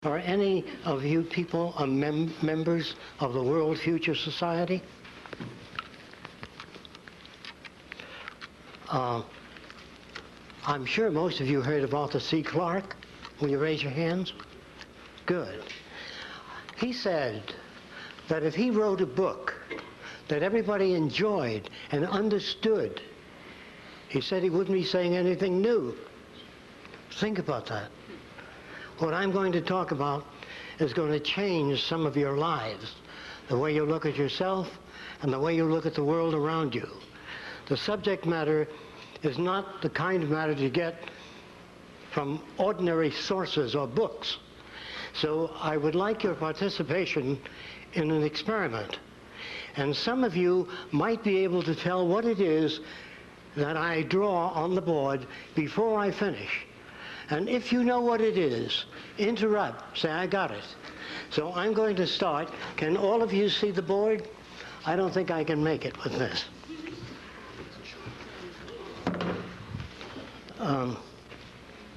Are any of you people members of the World Future Society? I'm sure most of you heard of Arthur C. Clarke. Will you raise your hands? Good. He said that if he wrote a book that everybody enjoyed and understood, he said he wouldn't be saying anything new. Think about that. What I'm going to talk about is going to change some of your lives, the way you look at yourself and the way you look at the world around you. The subject matter is not the kind of matter you get from ordinary sources or books. So I would like your participation in an experiment. And some of you might be able to tell what it is that I draw on the board before I finish. And if you know what it is, interrupt, say, I got it. So I'm going to start. Can all of you see the board? I don't think I can make it with this.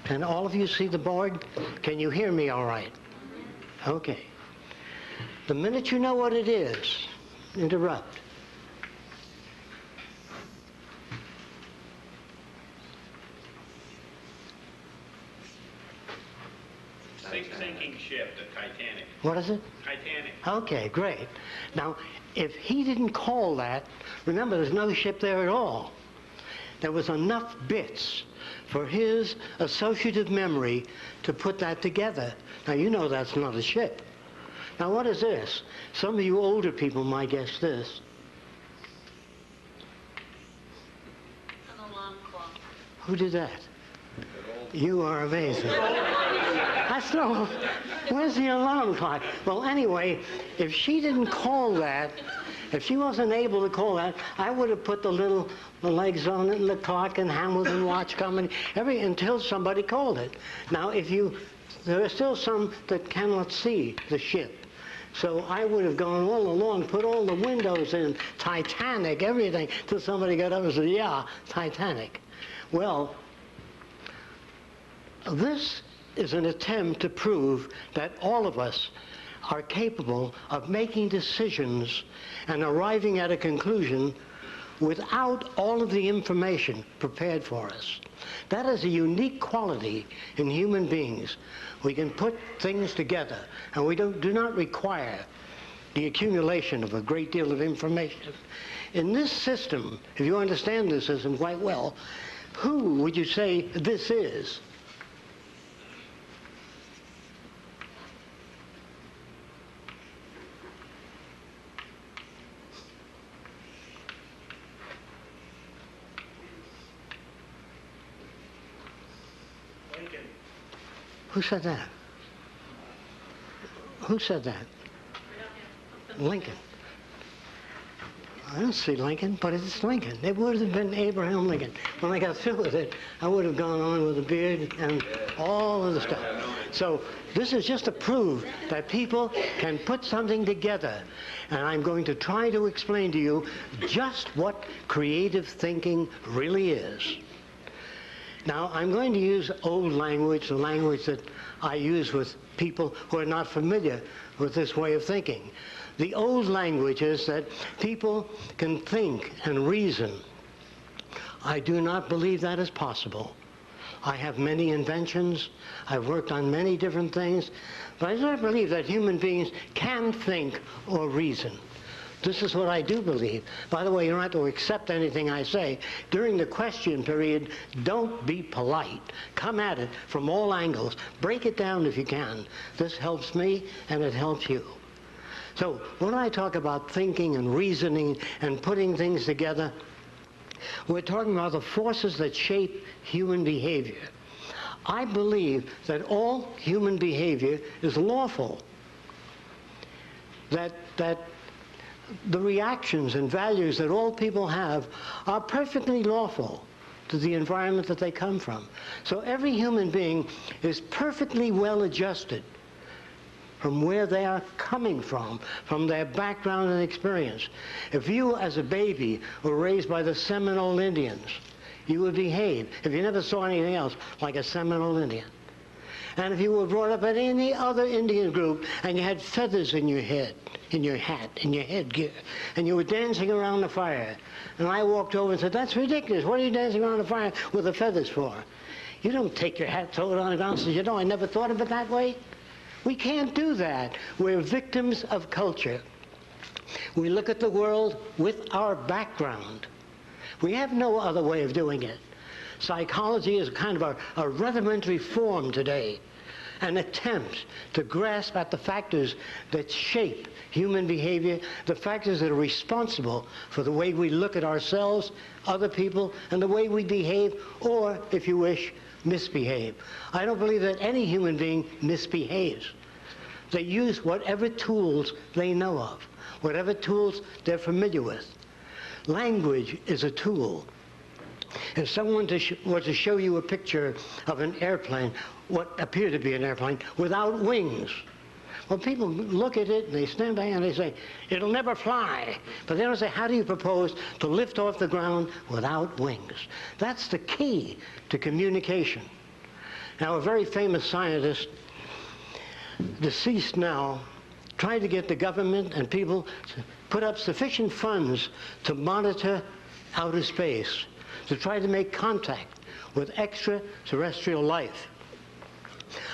Can all of you see the board? Can you hear me all right? Okay. The minute you know what it is, interrupt. Sinking ship, the Titanic. What is it? Titanic. Okay, great. Now, if he didn't call that, remember there's no ship there at all. There was enough bits for his associative memory to put that together. Now, you know that's not a ship. Now, what is this? Some of you older people might guess this. An alarm clock. Who did that? You are amazing. That's no, where's the alarm clock? Well, anyway, if she didn't call that, if she wasn't able to call that, I would have put the legs on it and the clock and Hamilton watch coming, until somebody called it. Now, there are still some that cannot see the ship. So I would have gone all along, put all the windows in, Titanic, everything, till somebody got up and said, yeah, Titanic. Well, this is an attempt to prove that all of us are capable of making decisions and arriving at a conclusion without all of the information prepared for us. That is a unique quality in human beings. We can put things together, and we do not require the accumulation of a great deal of information. In this system, if you understand this system quite well, who would you say this is? Who said that? Who said that? Lincoln. I don't see Lincoln, but it's Lincoln. It would have been Abraham Lincoln. When I got through with it, I would have gone on with a beard and all of the stuff. So this is just to prove that people can put something together. And I'm going to try to explain to you just what creative thinking really is. Now, I'm going to use old language, the language that I use with people who are not familiar with this way of thinking. The old language is that people can think and reason. I do not believe that is possible. I have many inventions. I've worked on many different things. But I do not believe that human beings can think or reason. This is what I do believe. By the way, you don't have to accept anything I say. During the question period, don't be polite. Come at it from all angles. Break it down if you can. This helps me, and it helps you. So when I talk about thinking and reasoning and putting things together, we're talking about the forces that shape human behavior. I believe that all human behavior is lawful. That the reactions and values that all people have are perfectly lawful to the environment that they come from. So every human being is perfectly well adjusted from where they are coming from their background and experience. If you, as a baby, were raised by the Seminole Indians, you would behave, if you never saw anything else, like a Seminole Indian. And if you were brought up in any other Indian group and you had feathers in your head, in your hat, in your headgear, and you were dancing around the fire, and I walked over and said, "That's ridiculous. What are you dancing around the fire with the feathers for?" You don't take your hat, throw it on the ground, and say, "You know, I never thought of it that way." We can't do that. We're victims of culture. We look at the world with our background. We have no other way of doing it. Psychology is kind of a rudimentary form today, an attempt to grasp at the factors that shape human behavior, the factors that are responsible for the way we look at ourselves, other people, and the way we behave, or, if you wish, misbehave. I don't believe that any human being misbehaves. They use whatever tools they know of, whatever tools they're familiar with. Language is a tool. If someone were to show you a picture of an airplane, what appeared to be an airplane, without wings, well, people look at it and they stand back and they say, "It'll never fly." But they don't say, "How do you propose to lift off the ground without wings?" That's the key to communication. Now, a very famous scientist, deceased now, tried to get the government and people to put up sufficient funds to monitor outer space, to try to make contact with extraterrestrial life.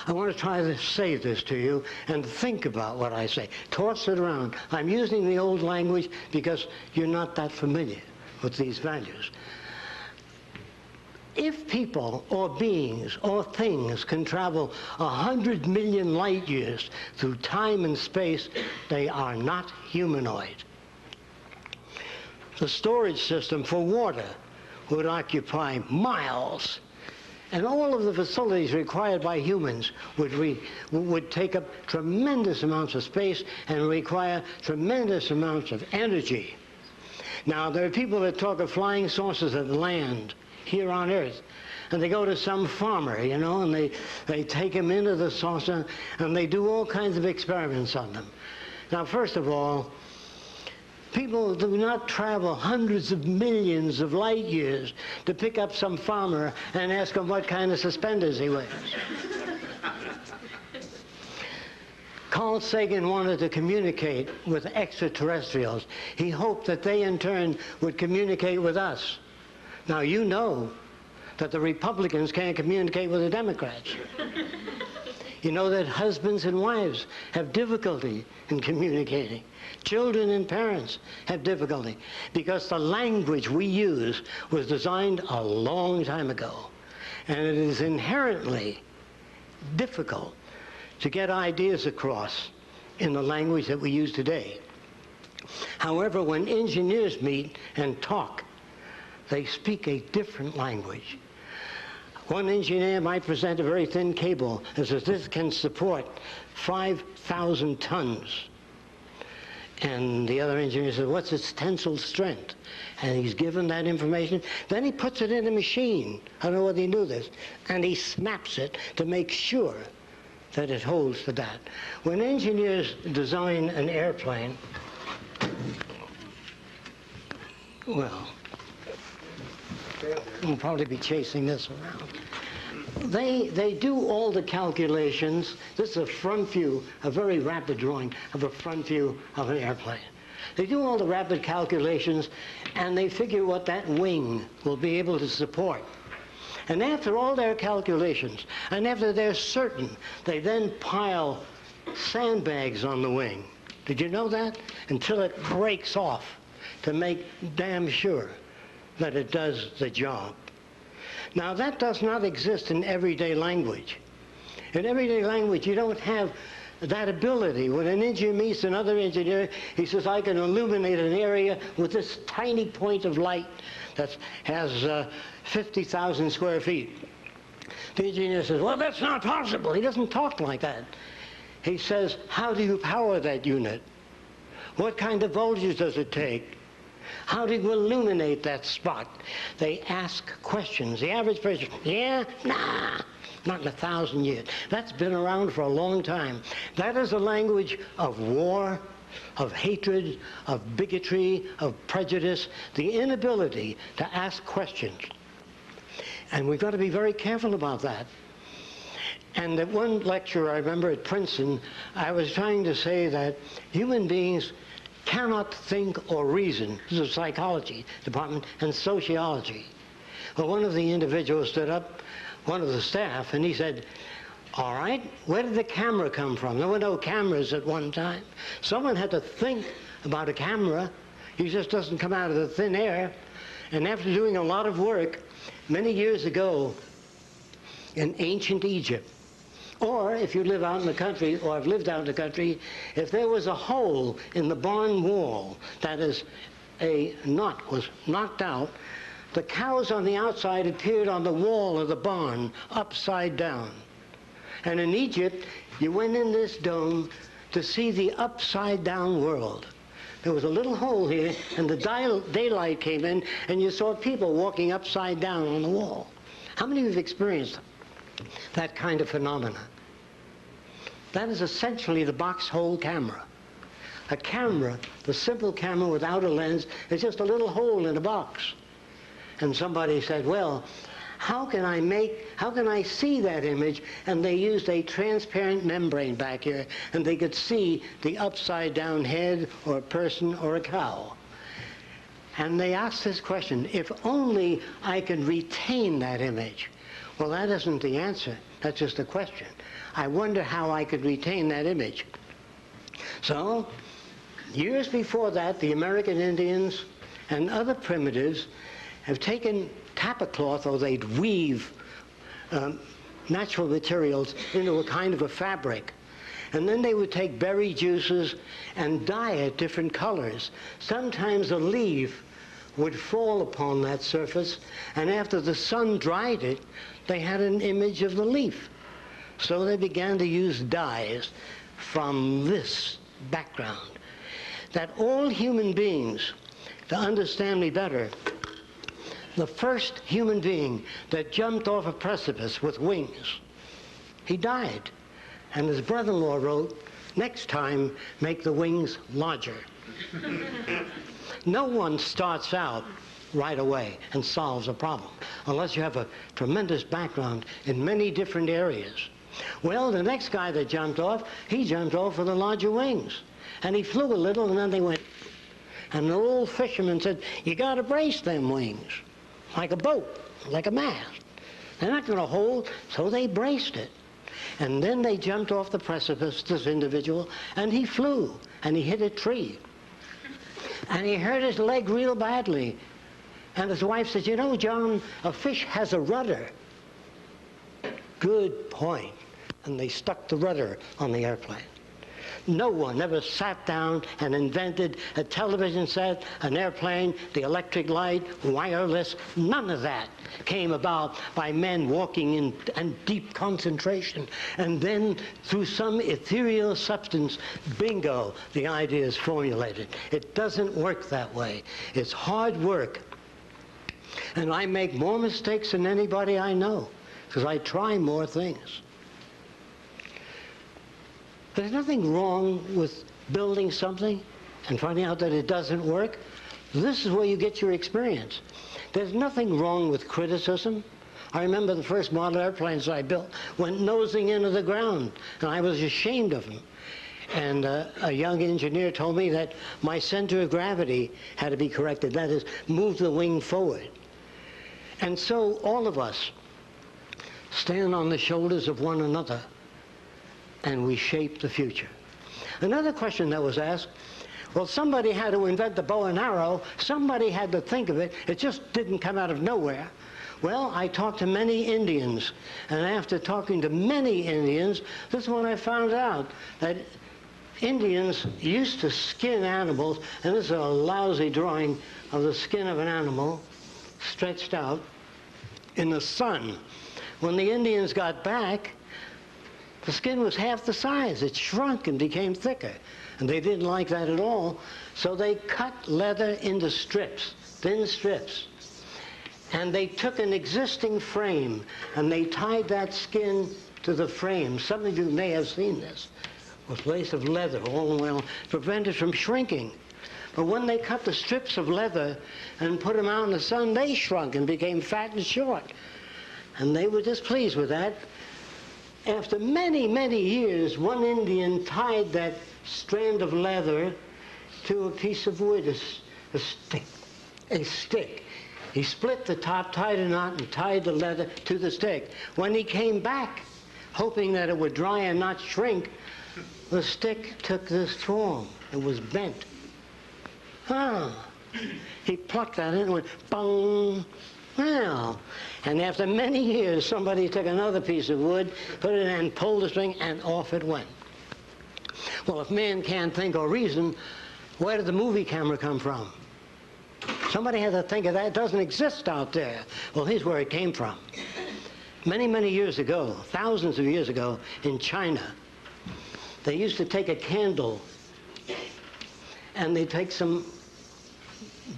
I want to try to say this to you and think about what I say. Toss it around. I'm using the old language because you're not that familiar with these values. If people or beings or things can travel 100 million light years through time and space, they are not humanoid. The storage system for water would occupy miles, and all of the facilities required by humans would take up tremendous amounts of space and require tremendous amounts of energy. Now, there are people that talk of flying saucers that land here on Earth, and they go to some farmer, you know, and they take him into the saucer, and they do all kinds of experiments on them. Now, first of all, people do not travel hundreds of millions of light years to pick up some farmer and ask him what kind of suspenders he wears. Carl Sagan wanted to communicate with extraterrestrials. He hoped that they, in turn, would communicate with us. Now, you know that the Republicans can't communicate with the Democrats. You know that husbands and wives have difficulty in communicating. Children and parents have difficulty because the language we use was designed a long time ago. And it is inherently difficult to get ideas across in the language that we use today. However, when engineers meet and talk, they speak a different language. One engineer might present a very thin cable and says, "This can support 5,000 tons. And the other engineer says, "What's its tensile strength?" And he's given that information. Then he puts it in a machine. I don't know whether you knew this. And he snaps it to make sure that it holds to that. When engineers design an airplane, well, we'll probably be chasing this around. They do all the calculations. This is a front view, a very rapid drawing of a front view of an airplane. They do all the rapid calculations, and they figure what that wing will be able to support. And after all their calculations, and after they're certain, they then pile sandbags on the wing. Did you know that? Until it breaks off to make damn sure that it does the job. Now, that does not exist in everyday language. In everyday language, you don't have that ability. When an engineer meets another engineer, he says, "I can illuminate an area with this tiny point of light that has 50,000 square feet. The engineer says, "Well, that's not possible." He doesn't talk like that. He says, "How do you power that unit? What kind of voltage does it take? How do you illuminate that spot?" They ask questions. The average person, "Yeah, nah, not in 1,000 years." That's been around for a long time. That is a language of war, of hatred, of bigotry, of prejudice, the inability to ask questions. And we've got to be very careful about that. And at one lecture I remember at Princeton, I was trying to say that human beings cannot think or reason. This is psychology department and sociology. Well, one of the individuals stood up, one of the staff, and he said, all right, where did the camera come from? There were no cameras at one time. Someone had to think about a camera. He just doesn't come out of the thin air. And after doing a lot of work, many years ago in ancient Egypt, or if you live out in the country, or have lived out in the country, if there was a hole in the barn wall, that is, a nut was knocked out, the cows on the outside appeared on the wall of the barn, upside down. And in Egypt, you went in this dome to see the upside-down world. There was a little hole here, and the daylight came in, and you saw people walking upside down on the wall. How many of you have experienced that kind of phenomena? That is essentially the box hole camera. A camera, the simple camera without a lens, is just a little hole in a box. And somebody said, well, how can I see that image? And they used a transparent membrane back here, and they could see the upside down head or a person or a cow. And they asked this question, if only I could retain that image. Well, that isn't the answer. That's just a question. I wonder how I could retain that image. So, years before that, the American Indians and other primitives have taken tapa cloth, or they'd weave natural materials into a kind of a fabric. And then they would take berry juices and dye it different colors. Sometimes a leaf would fall upon that surface, and after the sun dried it, they had an image of the leaf. So they began to use dyes from this background. That all human beings, to understand me better, the first human being that jumped off a precipice with wings, he died. And his brother-in-law wrote, next time, make the wings larger. No one starts out right away and solves a problem unless you have a tremendous background in many different areas. Well, the next guy that jumped off, he jumped off with the larger wings. And he flew a little, and then they went. And the old fisherman said, you got to brace them wings, like a boat, like a mast. They're not going to hold, so they braced it. And then they jumped off the precipice, this individual, and he flew, and he hit a tree. And he hurt his leg real badly. And his wife said, you know, John, a fish has a rudder. Good point. And they stuck the rudder on the airplane. No one ever sat down and invented a television set, an airplane, the electric light, wireless. None of that came about by men walking in deep concentration. And then through some ethereal substance, bingo, the idea is formulated. It doesn't work that way. It's hard work. And I make more mistakes than anybody I know, because I try more things. There's nothing wrong with building something and finding out that it doesn't work. This is where you get your experience. There's nothing wrong with criticism. I remember the first model airplanes I built went nosing into the ground, and I was ashamed of them. And a young engineer told me that my center of gravity had to be corrected. That is, move the wing forward. And so all of us stand on the shoulders of one another, and we shape the future. Another question that was asked, well, somebody had to invent the bow and arrow. Somebody had to think of it. It just didn't come out of nowhere. Well, I talked to many Indians, and after talking to many Indians, this is what I found out, that Indians used to skin animals, and this is a lousy drawing of the skin of an animal stretched out in the sun. When the Indians got back, the skin was half the size. It shrunk and became thicker. And they didn't like that at all. So they cut leather into strips, thin strips. And they took an existing frame and they tied that skin to the frame. Some of you may have seen this. With lace of leather all the way along, prevented from shrinking. But when they cut the strips of leather and put them out in the sun, they shrunk and became fat and short. And they were displeased with that. After many, many years, one Indian tied that strand of leather to a piece of wood, a stick. He split the top, tied a knot, and tied the leather to the stick. When he came back, hoping that it would dry and not shrink, the stick took this form. It was bent. He plucked at it and went, bong. Well, and after many years, somebody took another piece of wood, put it in, and pulled the string, and off it went. Well, if man can't think or reason, where did the movie camera come from? Somebody had to think of that. It doesn't exist out there. Well, here's where it came from. Many, many years ago, thousands of years ago, in China, they used to take a candle, and they'd take some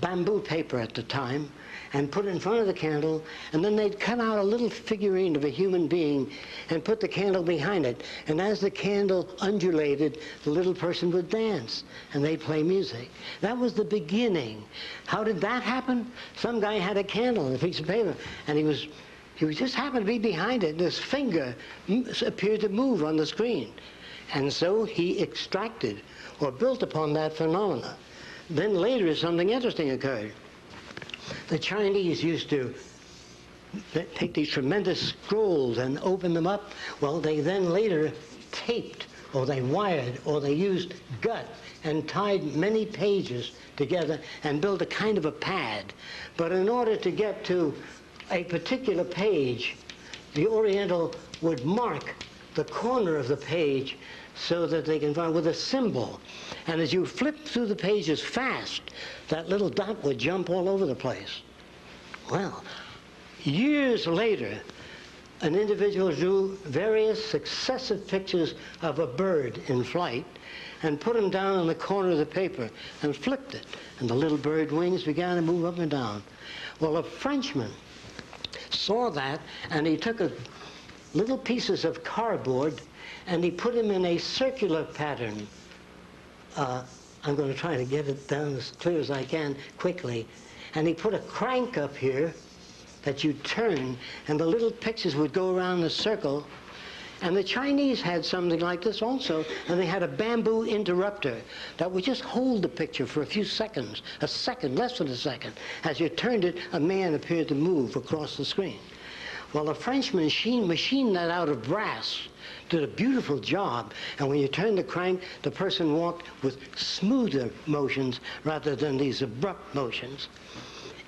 bamboo paper at the time, and put it in front of the candle, and then they'd cut out a little figurine of a human being and put the candle behind it. And as the candle undulated, the little person would dance, and they'd play music. That was the beginning. How did that happen? Some guy had a candle and a piece of paper, and he just happened to be behind it, and his finger appeared to move on the screen. And so he extracted or built upon that phenomena. Then later, something interesting occurred. The Chinese used to take these tremendous scrolls and open them up. Well, they then later taped, or they wired, or they used gut and tied many pages together and built a kind of a pad. But in order to get to a particular page, the Oriental would mark the corner of the page so that they can find with a symbol. And as you flip through the pages fast, that little dot would jump all over the place. Well, years later, an individual drew various successive pictures of a bird in flight and put them down on the corner of the paper and flipped it. And the little bird wings began to move up and down. Well, a Frenchman saw that, and he took little pieces of cardboard and he put them in a circular pattern. I'm going to try to get it down as clear as I can quickly. And he put a crank up here that you'd turn, and the little pictures would go around the circle. And the Chinese had something like this also, and they had a bamboo interrupter that would just hold the picture for a few seconds, a second, less than a second. As you turned it, a man appeared to move across the screen. Well, a Frenchman machined that out of brass, did a beautiful job, and when you turned the crank, the person walked with smoother motions rather than these abrupt motions.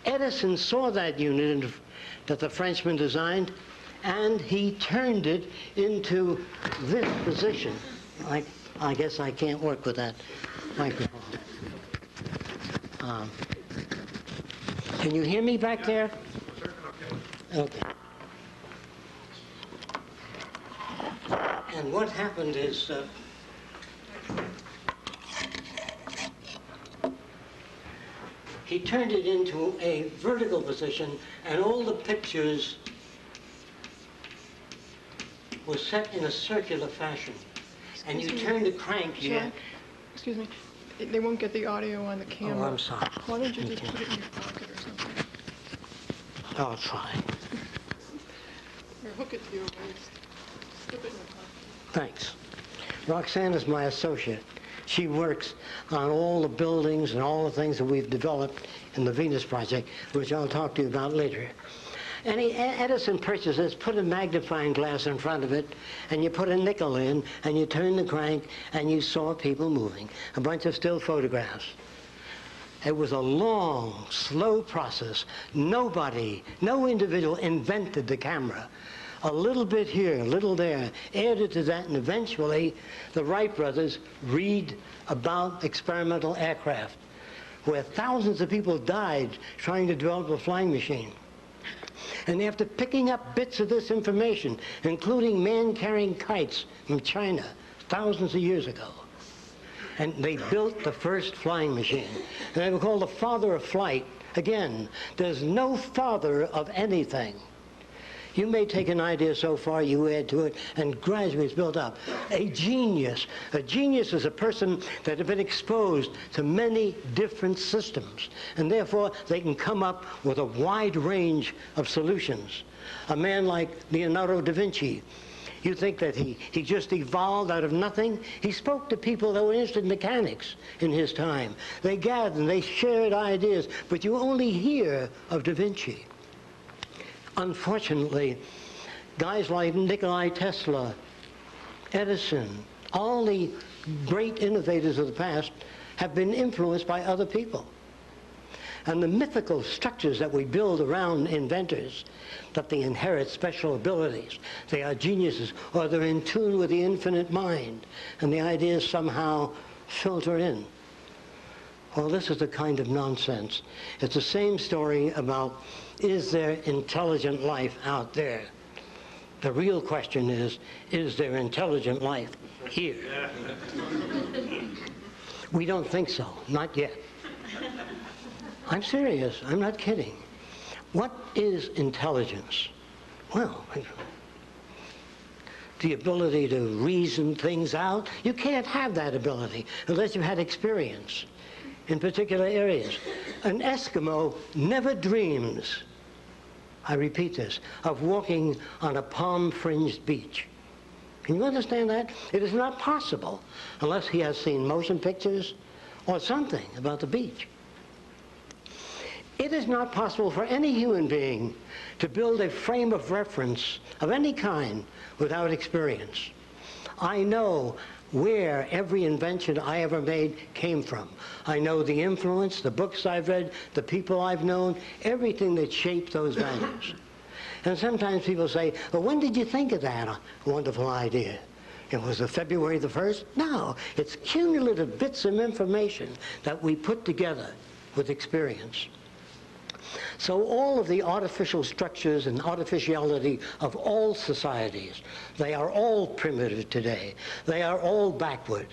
Edison saw that unit that the Frenchman designed, and he turned it into this position. I guess I can't work with that microphone. Can you hear me back there? Okay. And what happened is he turned it into a vertical position, and all the pictures were set in a circular fashion. And you turn the crank here. Excuse me. They won't get the audio on the camera. Oh, I'm sorry. Why don't you just put it in your pocket or something? Oh, it's fine. Or hook it to your waist. Slip it in your pocket. Thanks. Roxanne is my associate. She works on all the buildings and all the things that we've developed in the Venus Project, which I'll talk to you about later. And Edison purchased this, put a magnifying glass in front of it, and you put a nickel in, and you turn the crank, and you saw people moving. A bunch of still photographs. It was a long, slow process. No individual invented the camera. A little bit here, a little there, added to that, and eventually the Wright brothers read about experimental aircraft, where thousands of people died trying to develop a flying machine. And after picking up bits of this information, including man-carrying kites from China thousands of years ago, and they built the first flying machine. And they were called the father of flight. Again, there's no father of anything. You may take an idea so far, you add to it, and gradually it's built up. A genius is a person that has been exposed to many different systems, and therefore they can come up with a wide range of solutions. A man like Leonardo da Vinci, You think that he just evolved out of nothing? He spoke to people that were interested in mechanics in his time. They gathered and they shared ideas, but you only hear of Da Vinci. Unfortunately, guys like Nikola Tesla, Edison, all the great innovators of the past have been influenced by other people. And the mythical structures that we build around inventors, that they inherit special abilities, they are geniuses, or they're in tune with the infinite mind, and the ideas somehow filter in. Well, this is the kind of nonsense. It's the same story about, is there intelligent life out there? The real question is there intelligent life here? We don't think so, not yet. I'm serious, I'm not kidding. What is intelligence? Well, the ability to reason things out. You can't have that ability unless you've had experience in particular areas. An Eskimo never dreams, I repeat this, of walking on a palm-fringed beach. Can you understand that? It is not possible unless he has seen motion pictures or something about the beach. It is not possible for any human being to build a frame of reference of any kind without experience. I know where every invention I ever made came from. I know the influence, the books I've read, the people I've known, everything that shaped those values. And sometimes people say, well, when did you think of that wonderful idea? It was February the 1st? No, it's cumulative bits of information that we put together with experience. So all of the artificial structures and artificiality of all societies, they are all primitive today. They are all backward.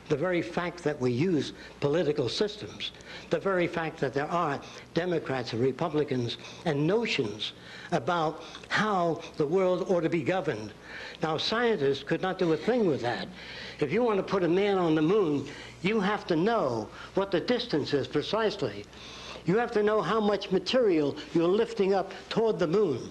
The very fact that we use political systems, the very fact that there are Democrats and Republicans and notions about how the world ought to be governed. Now, scientists could not do a thing with that. If you want to put a man on the moon, you have to know what the distance is precisely. You have to know how much material you're lifting up toward the moon.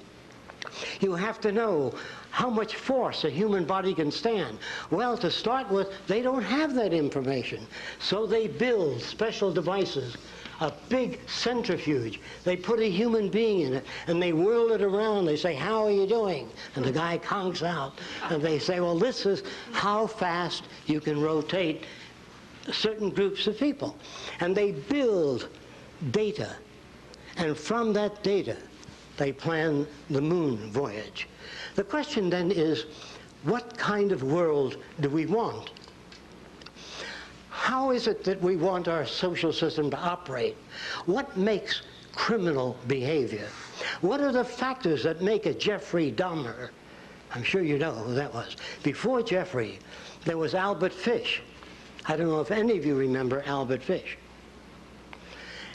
You have to know how much force a human body can stand. Well, to start with, they don't have that information. So they build special devices, a big centrifuge. They put a human being in it, and they whirl it around. They say, how are you doing? And the guy conks out. And they say, well, this is how fast you can rotate certain groups of people. And they build data, and from that data they plan the moon voyage. The question then is, what kind of world do we want? How is it that we want our social system to operate? What makes criminal behavior? What are the factors that make a Jeffrey Dahmer? I'm sure you know who that was. Before Jeffrey, there was Albert Fish. I don't know if any of you remember Albert Fish.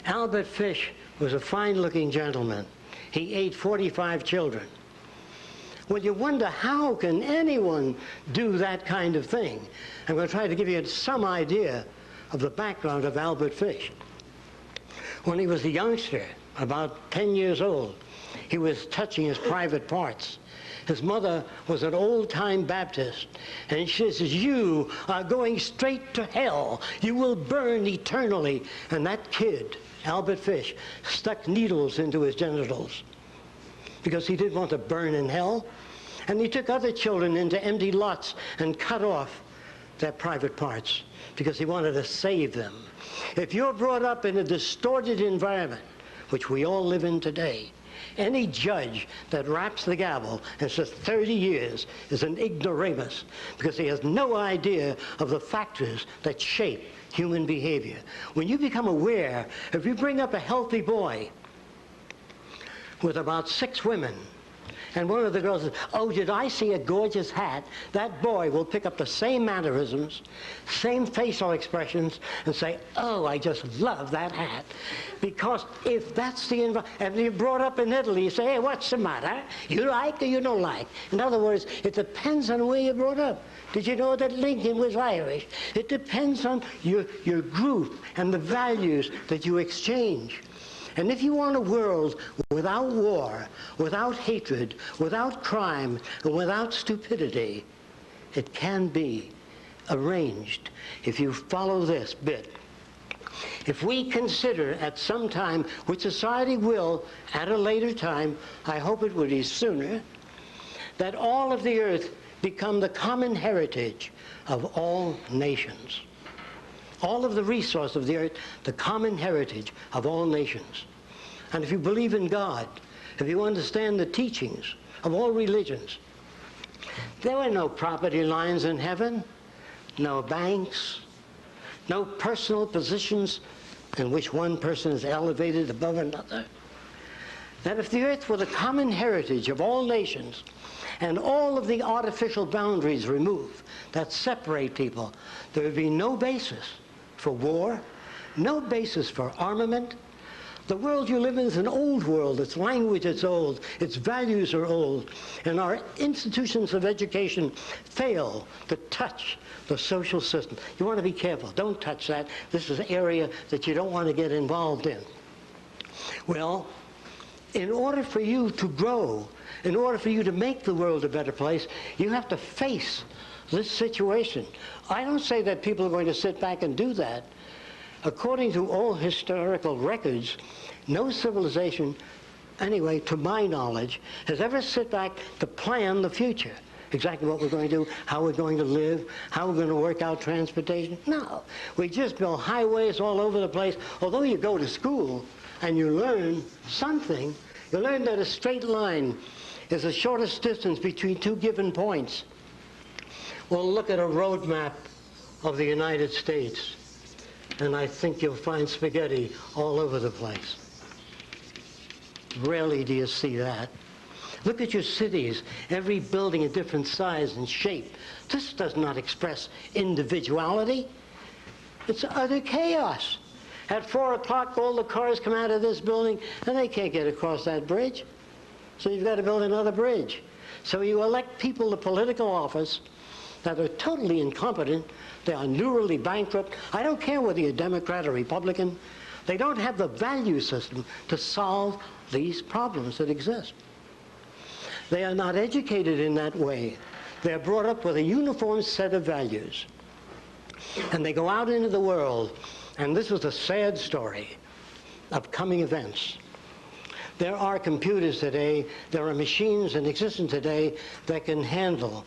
Albert Fish was a fine-looking gentleman. He ate 45 children. Well, you wonder, how can anyone do that kind of thing? I'm going to try to give you some idea of the background of Albert Fish. When he was a youngster, about 10 years old, he was touching his private parts. His mother was an old-time Baptist, and she says, you are going straight to hell. You will burn eternally. And that kid, Albert Fish, stuck needles into his genitals because he didn't want to burn in hell. And he took other children into empty lots and cut off their private parts because he wanted to save them. If you're brought up in a distorted environment, which we all live in today, any judge that raps the gavel and says 30 years is an ignoramus because he has no idea of the factors that shape human behavior. When you become aware, if you bring up a healthy boy with about 6 women, and one of the girls says, oh, did I see a gorgeous hat? That boy will pick up the same mannerisms, same facial expressions, and say, oh, I just love that hat. Because if that's the environment, and you're brought up in Italy, you say, hey, what's the matter? You like or you don't like? In other words, it depends on where you're brought up. Did you know that Lincoln was Irish? It depends on your group and the values that you exchange. And if you want a world without war, without hatred, without crime, and without stupidity, it can be arranged if you follow this bit. If we consider at some time, which society will at a later time, I hope it would be sooner, that all of the earth become the common heritage of all nations. All of the resource of the earth, the common heritage of all nations. And if you believe in God, if you understand the teachings of all religions, there were no property lines in heaven, no banks, no personal positions in which one person is elevated above another. That if the earth were the common heritage of all nations and all of the artificial boundaries removed that separate people, there would be no basis for war, no basis for armament. The world you live in is an old world. Its language is old. Its values are old. And our institutions of education fail to touch the social system. You want to be careful. Don't touch that. This is an area that you don't want to get involved in. Well, in order for you to grow, in order for you to make the world a better place, you have to face this situation. I don't say that people are going to sit back and do that. According to all historical records, no civilization, anyway, to my knowledge, has ever sit back to plan the future. Exactly what we're going to do, how we're going to live, how we're going to work out transportation. No, we just build highways all over the place. Although you go to school and you learn something, you learn that a straight line is the shortest distance between two given points. Well, look at a road map of the United States, and I think you'll find spaghetti all over the place. Rarely do you see that. Look at your cities, every building a different size and shape. This does not express individuality. It's utter chaos. At 4 o'clock, all the cars come out of this building, and they can't get across that bridge. So you've got to build another bridge. So you elect people to political office that are totally incompetent. They are neurally bankrupt. I don't care whether you're Democrat or Republican. They don't have the value system to solve these problems that exist. They are not educated in that way. They're brought up with a uniform set of values. And they go out into the world, and this is a sad story of coming events. There are computers today, there are machines in existence today that can handle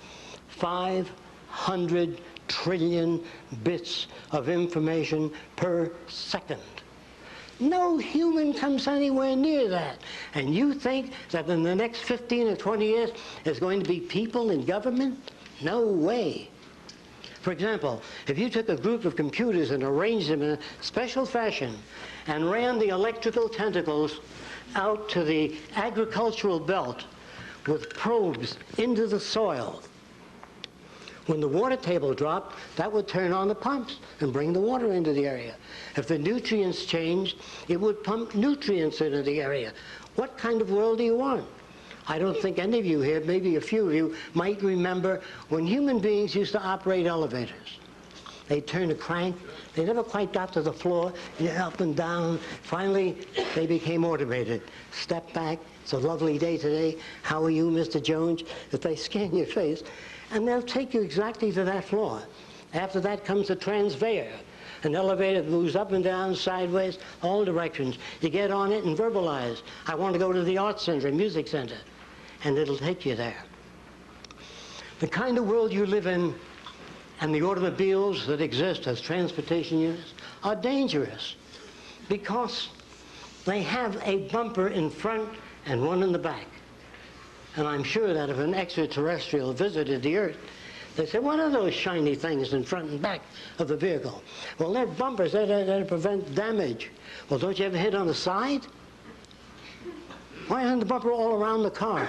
500 trillion bits of information per second. No human comes anywhere near that. And you think that in the next 15 or 20 years there's going to be people in government? No way. For example, if you took a group of computers and arranged them in a special fashion and ran the electrical tentacles out to the agricultural belt with probes into the soil, when the water table dropped, that would turn on the pumps and bring the water into the area. If the nutrients changed, it would pump nutrients into the area. What kind of world do you want? I don't think any of you here, maybe a few of you, might remember when human beings used to operate elevators. They'd turn a crank. They never quite got to the floor, up and down. Finally, they became automated. Step back. It's a lovely day today. How are you, Mr. Jones? If they scan your face, and they'll take you exactly to that floor. After that comes the transveyor. An elevator moves up and down, sideways, all directions. You get on it and verbalize. I want to go to the art center, music center. And it'll take you there. The kind of world you live in and the automobiles that exist as transportation units are dangerous because they have a bumper in front and one in the back. And I'm sure that if an extraterrestrial visited the Earth, they say, what are those shiny things in front and back of the vehicle? Well, they're bumpers. They're to prevent damage. Well, don't you ever hit on the side? Why isn't the bumper all around the car?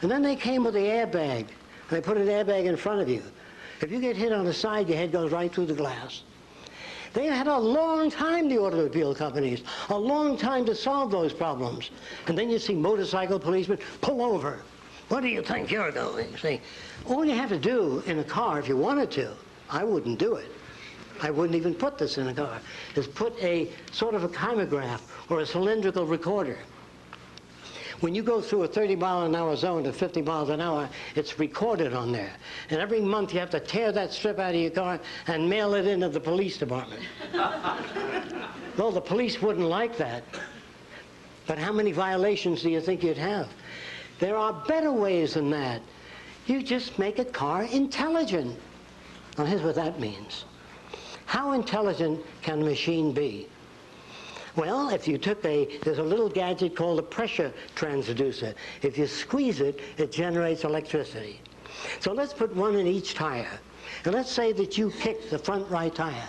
And then they came with the airbag. And they put an airbag in front of you. If you get hit on the side, your head goes right through the glass. They had a long time, the automobile companies, a long time to solve those problems. And then you see motorcycle policemen pull over. What do you think you're doing? See, all you have to do in a car, if you wanted to, I wouldn't do it, I wouldn't even put this in a car, is put a sort of a chimograph or a cylindrical recorder. When you go through a 30-mile-an-hour zone to 50 miles an hour, it's recorded on there. And every month you have to tear that strip out of your car and mail it into the police department. Well, the police wouldn't like that. But how many violations do you think you'd have? There are better ways than that. You just make a car intelligent. Now, here's what that means. How intelligent can a machine be? Well, if you took there's a little gadget called a pressure transducer. If you squeeze it, it generates electricity. So let's put one in each tire. And let's say that you kick the front right tire.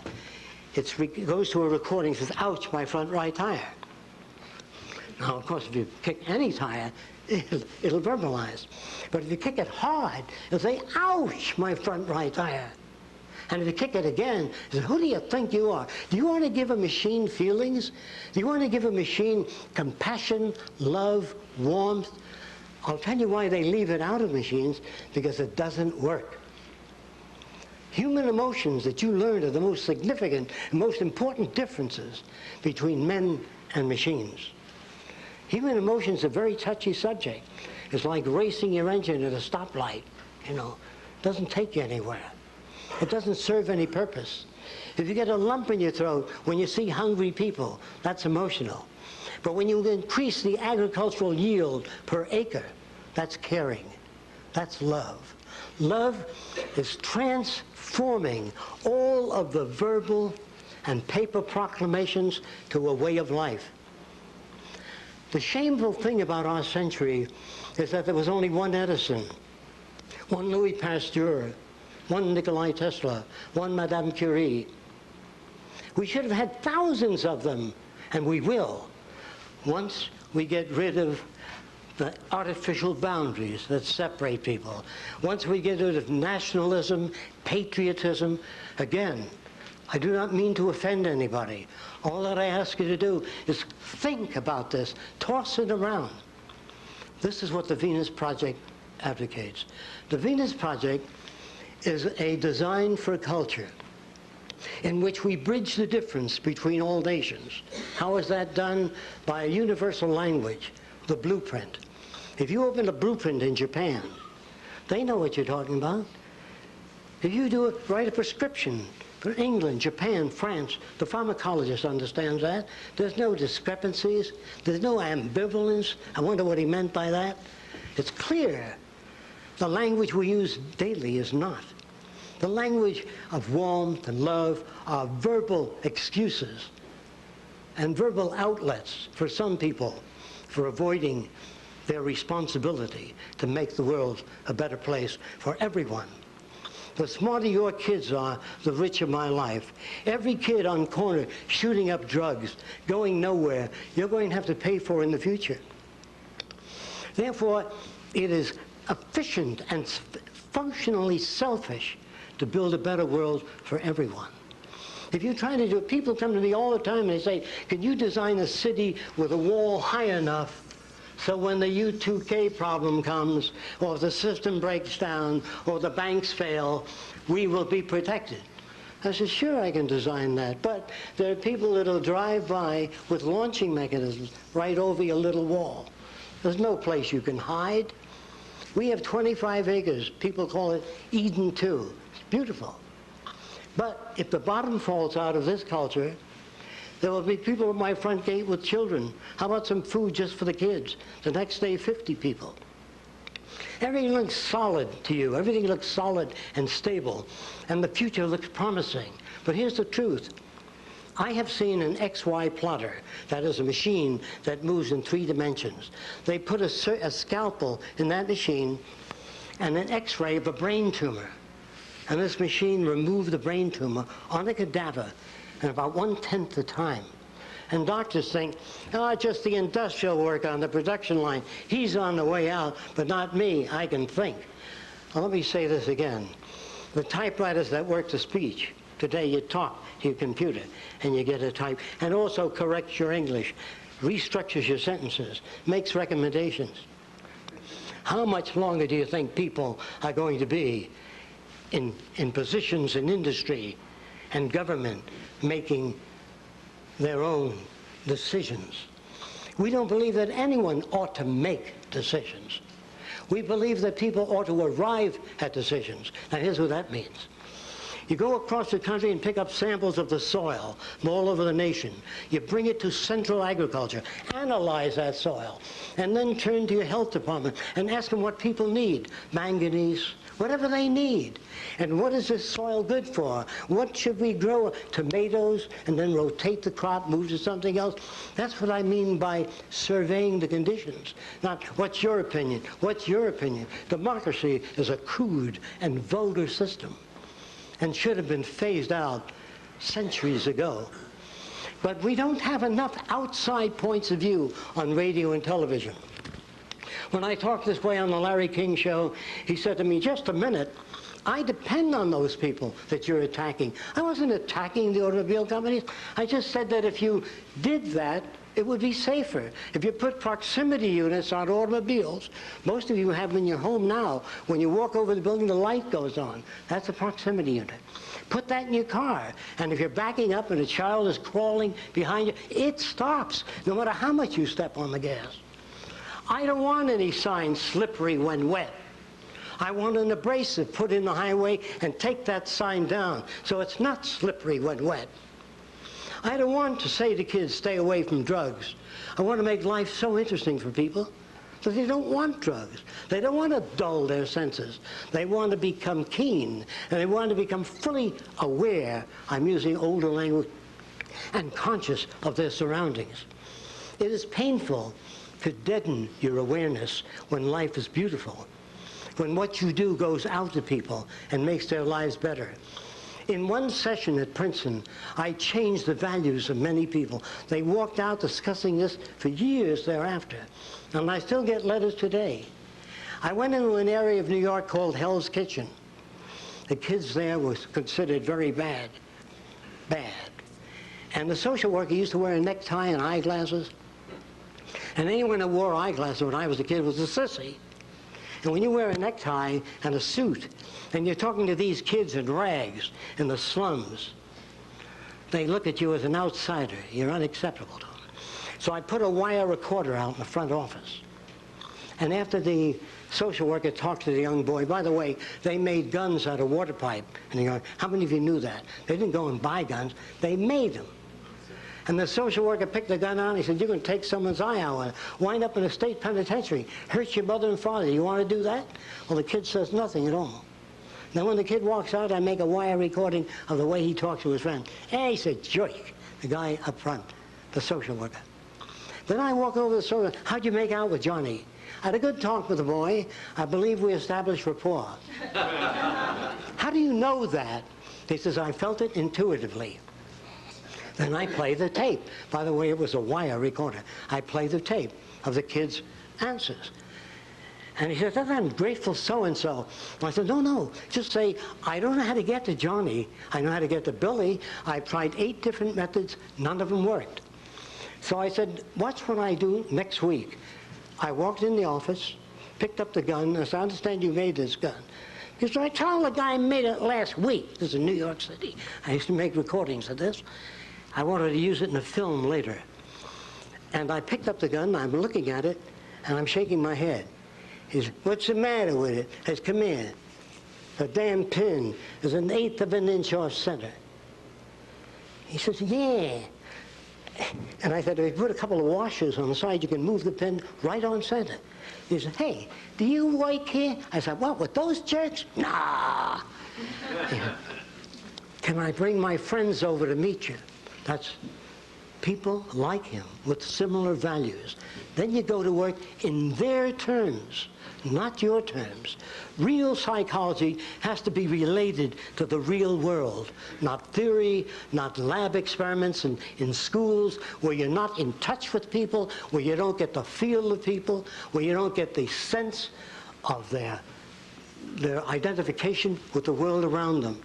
It goes to a recording that says, ouch, my front right tire. Now, of course, if you kick any tire, it'll verbalize. But if you kick it hard, it'll say, ouch, my front right tire. And if you kick it again, you say, who do you think you are? Do you want to give a machine feelings? Do you want to give a machine compassion, love, warmth? I'll tell you why they leave it out of machines, because it doesn't work. Human emotions that you learn are the most significant and most important differences between men and machines. Human emotions are a very touchy subject. It's like racing your engine at a stoplight, you know. It doesn't take you anywhere. It doesn't serve any purpose. If you get a lump in your throat when you see hungry people, that's emotional. But when you increase the agricultural yield per acre, that's caring. That's love. Love is transforming all of the verbal and paper proclamations to a way of life. The shameful thing about our century is that there was only one Edison, one Louis Pasteur, one Nikola Tesla, one Madame Curie. We should have had thousands of them, and we will, once we get rid of the artificial boundaries that separate people. Once we get rid of nationalism, patriotism. Again, I do not mean to offend anybody. All that I ask you to do is think about this, toss it around. This is what the Venus Project advocates. The Venus Project is a design for a culture in which we bridge the difference between all nations. How is that done? By a universal language, the blueprint. If you open a blueprint in Japan, they know what you're talking about. If you write a prescription for England, Japan, France, the pharmacologist understands that. There's no discrepancies. There's no ambivalence. I wonder what he meant by that. It's clear. The language we use daily is not. The language of warmth and love are verbal excuses and verbal outlets for some people for avoiding their responsibility to make the world a better place for everyone. The smarter your kids are, the richer my life. Every kid on corner shooting up drugs, going nowhere, you're going to have to pay for in the future. Therefore, it is efficient and functionally selfish to build a better world for everyone. If you try to do it, people come to me all the time and they say, can you design a city with a wall high enough so when the U2K problem comes, or if the system breaks down, or the banks fail, we will be protected? I said, sure, I can design that, but there are people that will drive by with launching mechanisms right over your little wall. There's no place you can hide. We have 25 acres. People call it Eden 2. It's beautiful. But if the bottom falls out of this culture, there will be people at my front gate with children. How about some food just for the kids? The next day, 50 people. Everything looks solid to you. Everything looks solid and stable. And the future looks promising. But here's the truth. I have seen an XY plotter. That is a machine that moves in 3 dimensions. They put a scalpel in that machine and an X-ray of a brain tumor. And this machine removed the brain tumor on a cadaver in about 1/10 the time. And doctors think, oh, just the industrial work on the production line. He's on the way out, but not me. I can think. Well, let me say this again. The typewriters that work the speech, today you talk to your computer and you get a type, and also corrects your English, restructures your sentences, makes recommendations. How much longer do you think people are going to be in positions in industry and government making their own decisions. We don't believe that anyone ought to make decisions. We believe that people ought to arrive at decisions. Now here's what that means. You go across the country and pick up samples of the soil from all over the nation. You bring it to Central Agriculture, analyze that soil, and then turn to your health department and ask them what people need. Manganese, whatever they need. And what is this soil good for? What should we grow? Tomatoes, and then rotate the crop, move to something else. That's what I mean by surveying the conditions. Not, what's your opinion? What's your opinion? Democracy is a crude and vulgar system, and should have been phased out centuries ago. But we don't have enough outside points of view on radio and television. When I talked this way on the Larry King show, he said to me, just a minute, I depend on those people that you're attacking. I wasn't attacking the automobile companies. I just said that if you did that, it would be safer. If you put proximity units on automobiles, most of you have them in your home now. When you walk over the building, the light goes on. That's a proximity unit. Put that in your car, and if you're backing up and a child is crawling behind you, it stops, no matter how much you step on the gas. I don't want any sign slippery when wet. I want an abrasive put in the highway and take that sign down so it's not slippery when wet. I don't want to say to kids, stay away from drugs. I want to make life so interesting for people that they don't want drugs. They don't want to dull their senses. They want to become keen, and they want to become fully aware, I'm using older language, and conscious of their surroundings. It is painful to deaden your awareness when life is beautiful, when what you do goes out to people and makes their lives better. In one session at Princeton, I changed the values of many people. They walked out discussing this for years thereafter, and I still get letters today. I went into an area of New York called Hell's Kitchen. The kids there were considered very bad. And the social worker used to wear a necktie and eyeglasses. And anyone who wore eyeglasses when I was a kid was a sissy. And when you wear a necktie and a suit, and you're talking to these kids in rags in the slums, they look at you as an outsider. You're unacceptable to them. So I put a wire recorder out in the front office. And after the social worker talked to the young boy, by the way, they made guns out of water pipe. And he goes, how many of you knew that? They didn't go and buy guns, they made them. And the social worker picked the gun out and he said, you're going to take someone's eye out, wind up in a state penitentiary, hurt your mother and father. You want to do that? Well, the kid says nothing at all. Then when the kid walks out, I make a wire recording of the way he talks to his friend. Hey, he said, jerk, the guy up front, the social worker. Then I walk over to the social worker. How'd you make out with Johnny? I had a good talk with the boy. I believe we established rapport. How do you know that? He says, I felt it intuitively. Then I play the tape. By the way, it was a wire recorder. I play the tape of the kid's answers. And he says, I'm grateful so-and-so. I said, no, just say, I don't know how to get to Johnny. I know how to get to Billy. I've tried 8 different methods. None of them worked. So I said, watch what I do next week. I walked in the office, picked up the gun. I said, I understand you made this gun. He said, I told the guy I made it last week. This is in New York City. I used to make recordings of this. I wanted to use it in a film later. And I picked up the gun, I'm looking at it, and I'm shaking my head. He said, what's the matter with it? I said, come here. The damn pin is 1/8 of an inch off center. He says, yeah. And I said, if you put a couple of washers on the side, you can move the pin right on center. He said, hey, do you work here? I said, what, with those jerks? Nah. Can I bring my friends over to meet you? That's people like him with similar values. Then you go to work in their terms, not your terms. Real psychology has to be related to the real world, not theory, not lab experiments in schools where you're not in touch with people, where you don't get the feel of people, where you don't get the sense of their identification with the world around them.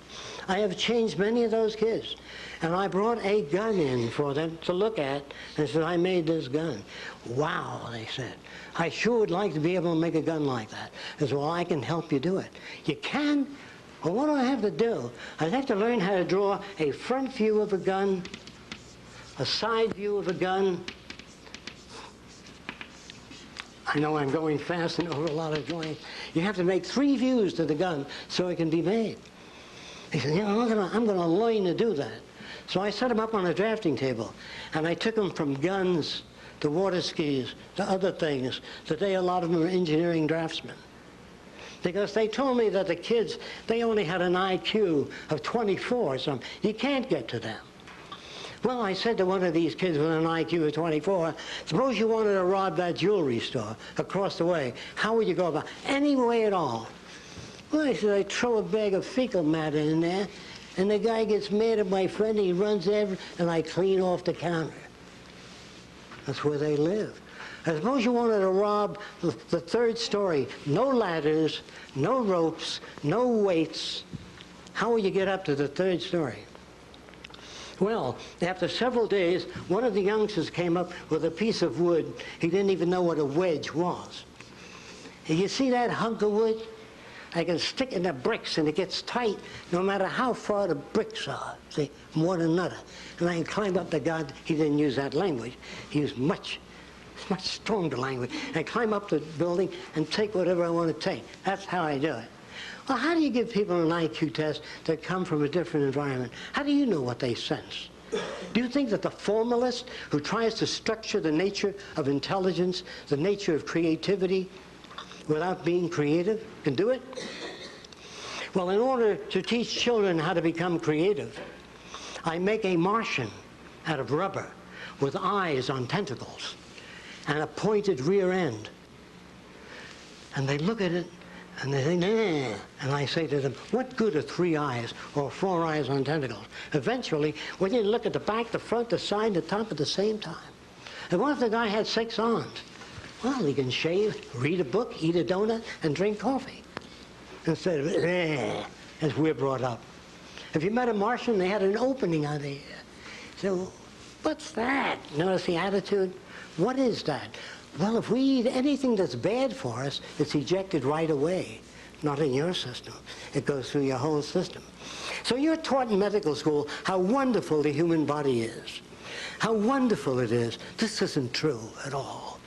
I have changed many of those kids. And I brought a gun in for them to look at and said, I made this gun. Wow, they said. I sure would like to be able to make a gun like that. I said, well, I can help you do it. You can? Well, what do I have to do? I have to learn how to draw a front view of a gun, a side view of a gun. I know I'm going fast and over a lot of drawings. You have to make 3 views to the gun so it can be made. He said, you know, I'm going to learn to do that. So I set them up on a drafting table, and I took them from guns to water skis to other things. Today, a lot of them are engineering draftsmen. Because they told me that the kids, they only had an IQ of 24 or something. You can't get to them. Well, I said to one of these kids with an IQ of 24, suppose you wanted to rob that jewelry store across the way. How would you go about it? Any way at all. Well, I said, I'd throw a bag of fecal matter in there, and the guy gets mad at my friend, and he runs over, and I clean off the counter. That's where they live. I suppose you wanted to rob the 3rd story. No ladders, no ropes, no weights. How will you get up to the 3rd story? Well, after several days, one of the youngsters came up with a piece of wood. He didn't even know what a wedge was. And you see that hunk of wood? I can stick in the bricks, and it gets tight no matter how far the bricks are. See, more than another. And I can climb up the god. He didn't use that language. He used much stronger language. I climb up the building and take whatever I want to take. That's how I do it. Well, how do you give people an IQ test that come from a different environment? How do you know what they sense? Do you think that the formalist who tries to structure the nature of intelligence, the nature of creativity, without being creative, can do it? Well, in order to teach children how to become creative, I make a Martian out of rubber with eyes on tentacles and a pointed rear end. And they look at it and they think, nah. And I say to them, what good are 3 eyes or 4 eyes on tentacles? Eventually, we didn't look at the back, the front, the side, the top at the same time. And what if the guy had 6 arms? Well, he can shave, read a book, eat a donut, and drink coffee. Instead of, as we're brought up. If you met a Martian, they had an opening on the ear. So, what's that? Notice the attitude? What is that? Well, if we eat anything that's bad for us, it's ejected right away. Not in your system. It goes through your whole system. So you're taught in medical school how wonderful the human body is. How wonderful it is. This isn't true at all.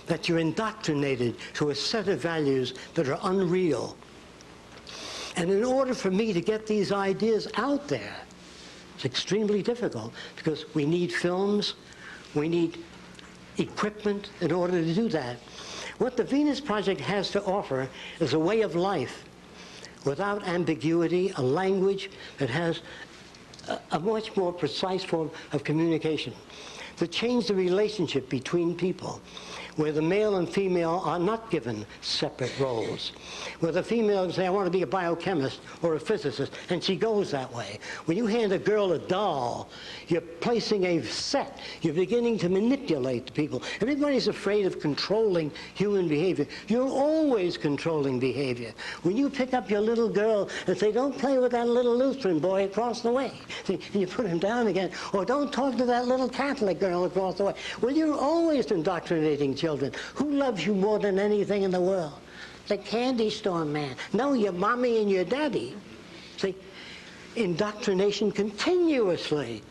That you're indoctrinated to a set of values that are unreal. And in order for me to get these ideas out there, it's extremely difficult because we need films, we need equipment in order to do that. What the Venus Project has to offer is a way of life without ambiguity, a language that has a much more precise form of communication, to change the relationship between people, where the male and female are not given separate roles. Where the female can say, I want to be a biochemist or a physicist, and she goes that way. When you hand a girl a doll, you're placing a set. You're beginning to manipulate the people. Everybody's afraid of controlling human behavior. You're always controlling behavior. When you pick up your little girl and say, don't play with that little Lutheran boy across the way, see, and you put him down again, or don't talk to that little Catholic girl across the way. Well, you're always indoctrinating children. Who loves you more than anything in the world? The candy store man. No, your mommy and your daddy. See, indoctrination continuously.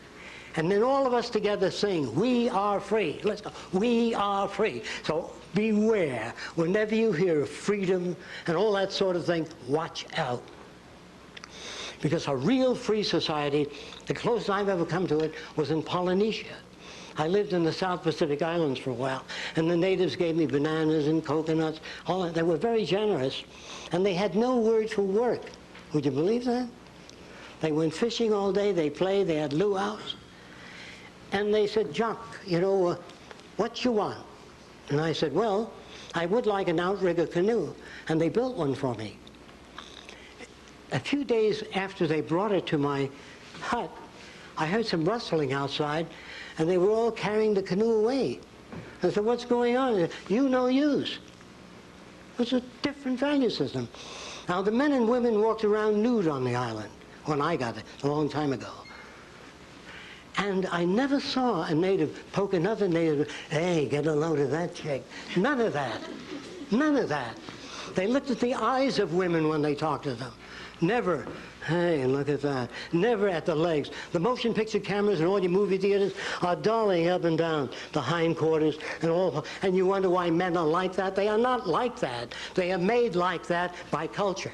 And then all of us together sing, we are free. Let's go. We are free. So beware. Whenever you hear of freedom and all that sort of thing, watch out. Because a real free society, the closest I've ever come to it was in Polynesia. I lived in the South Pacific Islands for a while, and the natives gave me bananas and coconuts, all that. They were very generous, and they had no word for work. Would you believe that? They went fishing all day, they played, they had luau's. And they said, Jacque, you know, what you want? And I said, well, I would like an outrigger canoe. And they built one for me. A few days after they brought it to my hut, I heard some rustling outside, and they were all carrying the canoe away. I said, what's going on? Said, you no use. It's a different value system. Now, the men and women walked around nude on the island when I got it, a long time ago. And I never saw a native poke another native, hey, get a load of that chick. None of that. None of that. They looked at the eyes of women when they talked to them. Never, hey, look at that. Never at the legs. The motion picture cameras in all your movie theaters are dollying up and down the hindquarters and all. And you wonder why men are like that? They are not like that. They are made like that by culture.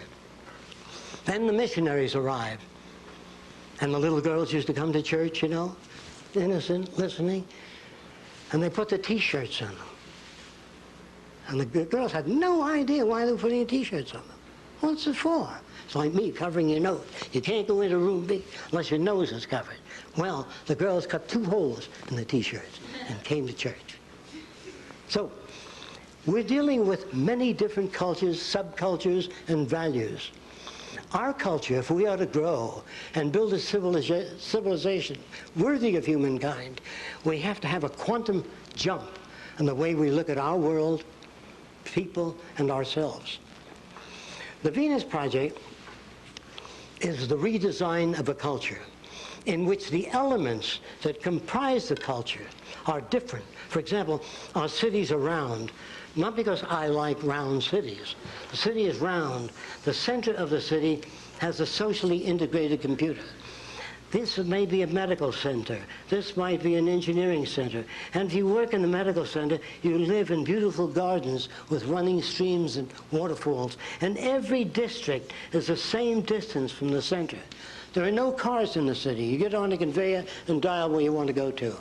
Then the missionaries arrived. And the little girls used to come to church, you know, innocent, listening. And they put the T-shirts on them. And the girls had no idea why they were putting T-shirts on them. What's it for? It's like me covering your nose. You can't go into a room big unless your nose is covered. Well, the girls cut 2 holes in the T-shirts and came to church. So, we're dealing with many different cultures, subcultures, and values. Our culture, if we are to grow and build a civilization worthy of humankind, we have to have a quantum jump in the way we look at our world, people, and ourselves. The Venus Project is the redesign of a culture in which the elements that comprise the culture are different. For example, our cities are round, not because I like round cities. The city is round. The center of the city has a socially integrated computer. This may be a medical center. This might be an engineering center. And if you work in the medical center, you live in beautiful gardens with running streams and waterfalls. And every district is the same distance from the center. There are no cars in the city. You get on a conveyor and dial where you want to go to.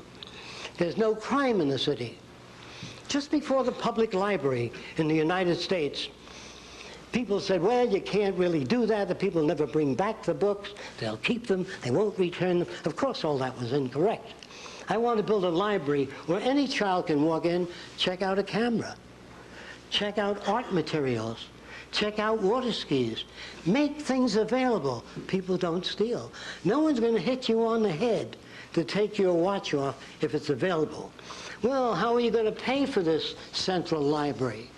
There's no crime in the city. Just before the public library in the United States, people said, well, you can't really do that. The people never bring back the books. They'll keep them. They won't return them. Of course, all that was incorrect. I want to build a library where any child can walk in, check out a camera, check out art materials, check out water skis, make things available. People don't steal. No one's going to hit you on the head to take your watch off if it's available. Well, how are you going to pay for this central library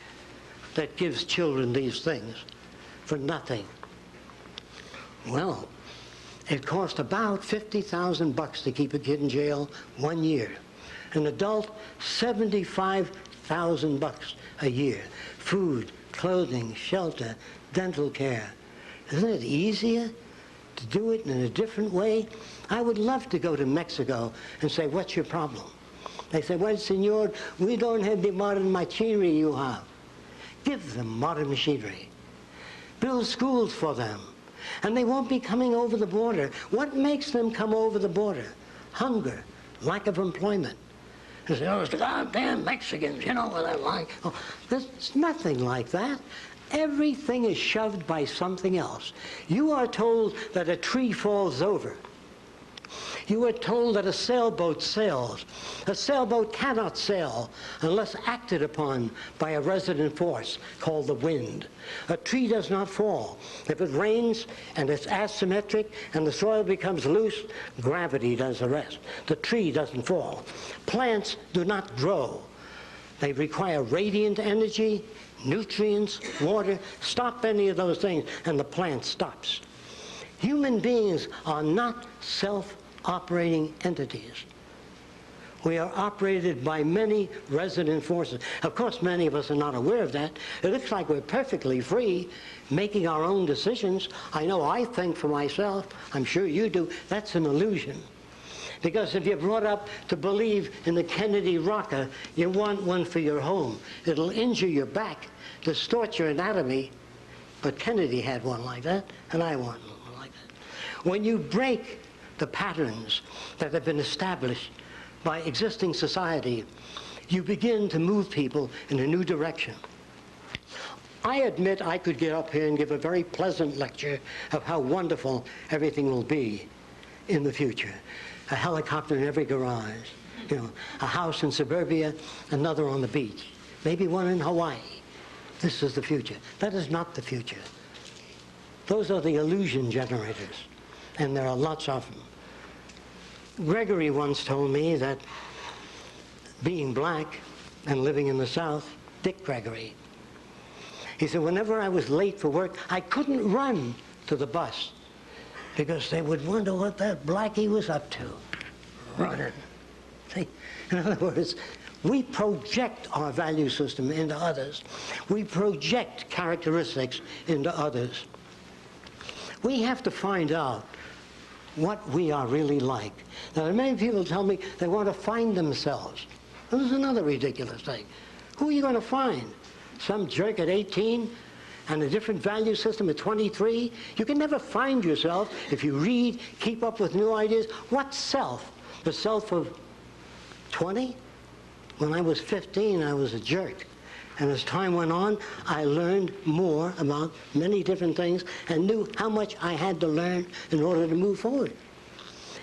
that gives children these things for nothing? Well, it cost about $50,000 to keep a kid in jail 1 year. An adult, $75,000 a year. Food, clothing, shelter, dental care. Isn't it easier to do it in a different way? I would love to go to Mexico and say, what's your problem? They say, well, senor, we don't have the modern machinery you have. Give them modern machinery. Build schools for them. And they won't be coming over the border. What makes them come over the border? Hunger, lack of employment. They say, oh, it's the goddamn Mexicans, you know what they're like. Oh, there's nothing like that. Everything is shoved by something else. You are told that a tree falls over. You are told that a sailboat sails. A sailboat cannot sail unless acted upon by a resident force called the wind. A tree does not fall. If it rains and it's asymmetric and the soil becomes loose, gravity does the rest. The tree doesn't fall. Plants do not grow. They require radiant energy, nutrients, water. Stop any of those things and the plant stops. Human beings are not self-operating entities. We are operated by many resident forces. Of course, many of us are not aware of that. It looks like we're perfectly free, making our own decisions. I know I think for myself. I'm sure you do. That's an illusion. Because if you're brought up to believe in the Kennedy rocker, you want one for your home. It'll injure your back, distort your anatomy. But Kennedy had one like that, and I want one like that. When you break the patterns that have been established by existing society, you begin to move people in a new direction. I admit I could get up here and give a very pleasant lecture of how wonderful everything will be in the future. A helicopter in every garage, you know, a house in suburbia, another on the beach, maybe one in Hawaii. This is the future. That is not the future. Those are the illusion generators, and there are lots of them. Gregory once told me that being black and living in the South, Dick Gregory, he said, whenever I was late for work, I couldn't run to the bus because they would wonder what that blackie was up to, running. See? In other words, we project our value system into others. We project characteristics into others. We have to find out what we are really like. Now, many people tell me they want to find themselves. Well, this is another ridiculous thing. Who are you going to find? Some jerk at 18 and a different value system at 23? You can never find yourself if you read, keep up with new ideas. What self? The self of 20? When I was 15, I was a jerk. And as time went on, I learned more about many different things and knew how much I had to learn in order to move forward.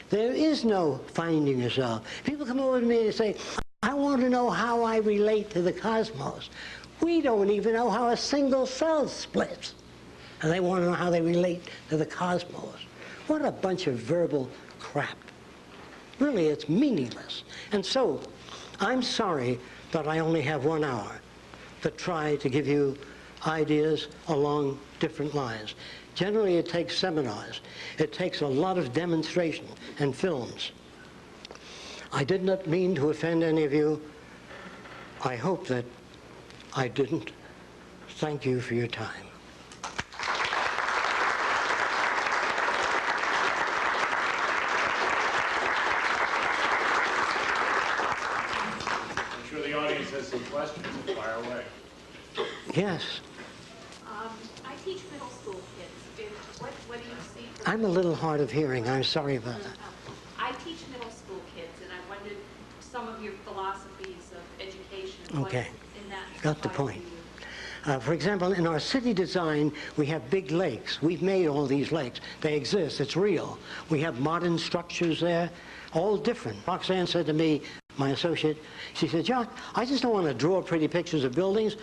There is no finding yourself. People come over to me and say, I want to know how I relate to the cosmos. We don't even know how a single cell splits. And they want to know how they relate to the cosmos. What a bunch of verbal crap. Really, it's meaningless. And so, I'm sorry that I only have 1 hour to try to give you ideas along different lines. Generally, it takes seminars. It takes a lot of demonstration and films. I did not mean to offend any of you. I hope that I didn't. Thank you for your time. I'm sure the audience has some questions. Fire away. Yes, I teach middle school kids. What do you see? I'm a little hard of hearing. I'm sorry about that. I teach middle school kids, and I wondered some of your philosophies of education. Okay. In that Got the applies point. to you. For example, in our city design, we have big lakes. We've made all these lakes. They exist. It's real. We have modern structures there, all different. Roxanne said to me, my associate, she said, Jacque, I just don't want to draw pretty pictures of buildings.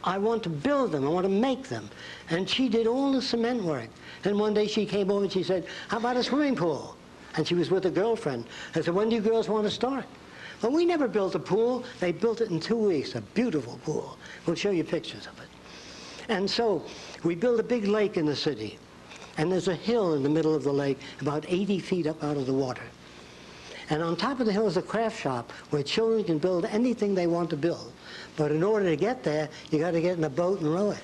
I want to build them. I want to make them. And she did all the cement work. Then one day she came over and she said, how about a swimming pool? And she was with a girlfriend. I said, when do you girls want to start? Well, we never built a pool. They built it in 2 weeks, a beautiful pool. We'll show you pictures of it. And so we built a big lake in the city. And there's a hill in the middle of the lake, about 80 feet up out of the water. And on top of the hill is a craft shop where children can build anything they want to build. But in order to get there, you got to get in a boat and row it.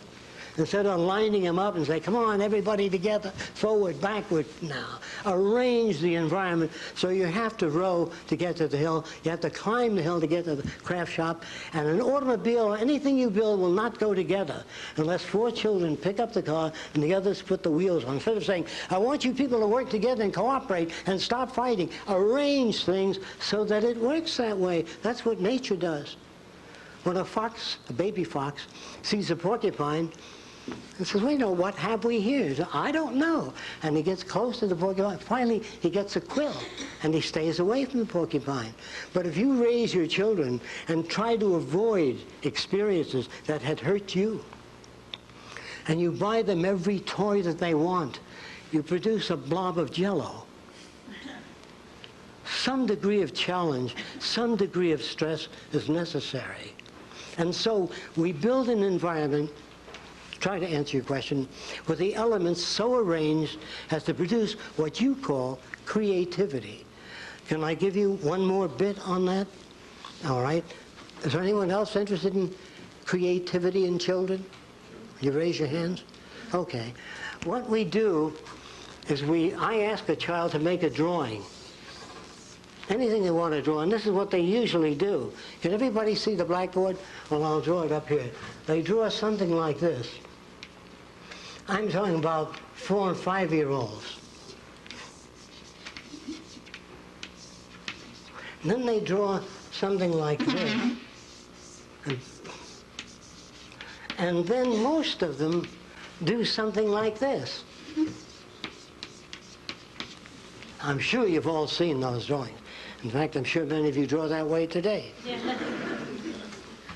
Instead of lining them up and say, come on, everybody together, forward, backward now. Arrange the environment so you have to row to get to the hill. You have to climb the hill to get to the craft shop. And an automobile or anything you build will not go together unless 4 children pick up the car and the others put the wheels on. Instead of saying, I want you people to work together and cooperate and stop fighting, arrange things so that it works that way. That's what nature does. When a fox, a baby fox, sees a porcupine, and says, wait, no, what have we here? He says, I don't know. And he gets close to the porcupine. Finally, he gets a quill, and he stays away from the porcupine. But if you raise your children and try to avoid experiences that had hurt you, and you buy them every toy that they want, you produce a blob of jello. Some degree of challenge, some degree of stress is necessary. And so we build an environment, try to answer your question, with the elements so arranged as to produce what you call creativity. Can I give you one more bit on that? All right. Is there anyone else interested in creativity in children? You raise your hands? Okay. What we do is I ask a child to make a drawing. Anything they want to draw, and this is what they usually do. Can everybody see the blackboard? Well, I'll draw it up here. They draw something like this. I'm talking about 4- and 5-year-olds. And then they draw something like this. And then most of them do something like this. I'm sure you've all seen those drawings. In fact, I'm sure many of you draw that way today. Yeah.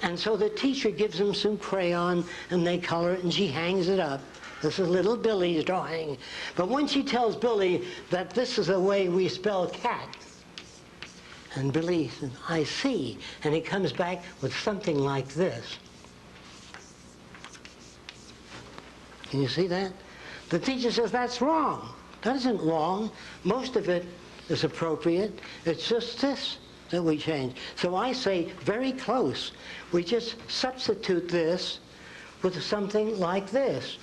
And so the teacher gives them some crayon, and they color it, and she hangs it up. This is little Billy's drawing. But when she tells Billy that this is the way we spell cat, and Billy says, I see, and he comes back with something like this. Can you see that? The teacher says, that's wrong. That isn't wrong. Most of it is appropriate. It's just this that we change. So I say very close. We just substitute this with something like this.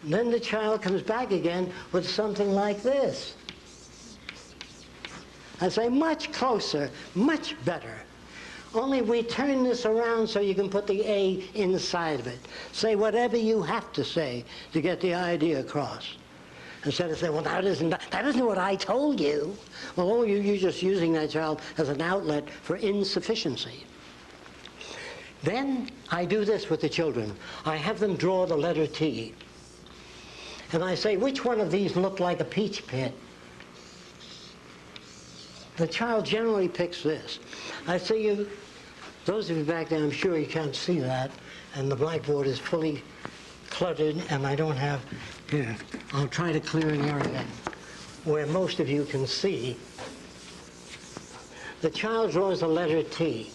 Then the child comes back again with something like this. I say, much closer, much better. Only we turn this around so you can put the A inside of it. Say whatever you have to say to get the idea across. Instead of saying, well, that isn't what I told you. Well, you're just using that child as an outlet for insufficiency. Then I do this with the children. I have them draw the letter T. And I say, which one of these look like a peach pit? The child generally picks this. I say, those of you back there, I'm sure you can't see that, and the blackboard is fully cluttered, and I don't have, here, I'll try to clear an area where most of you can see. The child draws the letter T,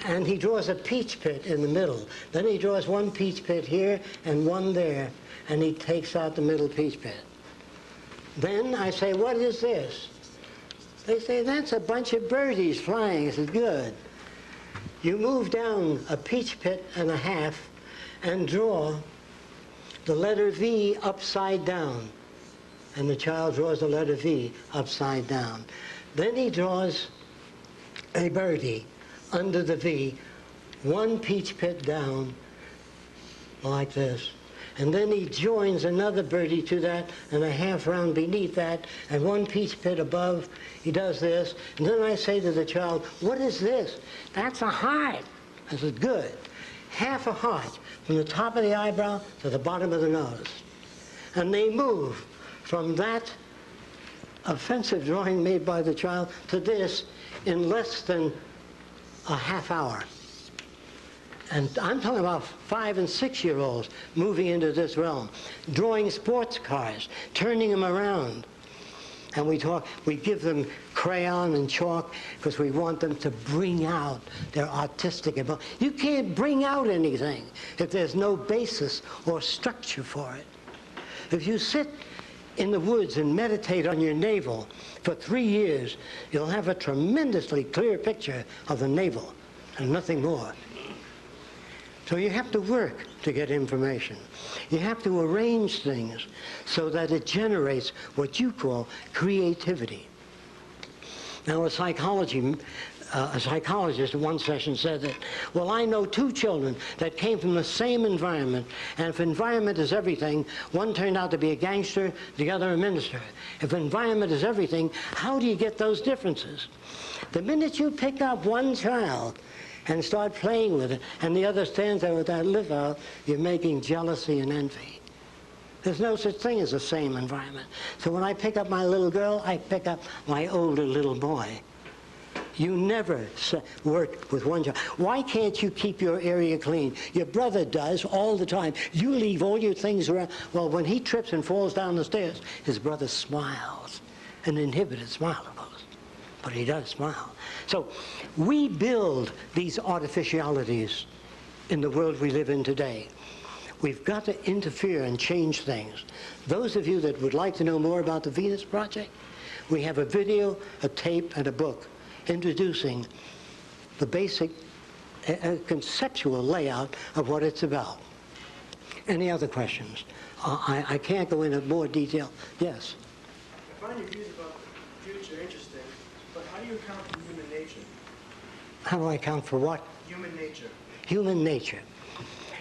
and he draws a peach pit in the middle. Then he draws one peach pit here and one there, and he takes out the middle peach pit. Then I say, what is this? They say, that's a bunch of birdies flying. I said, good. You move down a peach pit and a half and draw the letter V upside down. And the child draws the letter V upside down. Then he draws a birdie under the V, one peach pit down, like this. And then he joins another birdie to that and a half round beneath that and one peach pit above. He does this. And then I say to the child, what is this? That's a heart. I said, good. Half a heart from the top of the eyebrow to the bottom of the nose. And they move from that offensive drawing made by the child to this in less than a half hour. And I'm talking about 5- and 6-year-olds moving into this realm, drawing sports cars, turning them around. And we give them crayon and chalk because we want them to bring out their artistic ability. You can't bring out anything if there's no basis or structure for it. If you sit in the woods and meditate on your navel for 3 years, you'll have a tremendously clear picture of the navel and nothing more. So you have to work to get information. You have to arrange things so that it generates what you call creativity. Now, a psychologist in one session said that, well, I know 2 children that came from the same environment, and if environment is everything, one turned out to be a gangster, the other a minister. If environment is everything, how do you get those differences? The minute you pick up one child and start playing with it, and the other stands there with that lip out, you're making jealousy and envy. There's no such thing as the same environment. So when I pick up my little girl, I pick up my older little boy. You never work with one child. Why can't you keep your area clean? Your brother does all the time. You leave all your things around. Well, when he trips and falls down the stairs, his brother smiles, an inhibited smile, of course. But he does smile. So we build these artificialities in the world we live in today. We've got to interfere and change things. Those of you that would like to know more about the Venus Project, we have a video, a tape, and a book introducing the basic conceptual layout of what it's about. Any other questions? I can't go into more detail. Yes? I find your views about the future interesting, but how do you account for human nature? How do I account for what? Human nature. Human nature.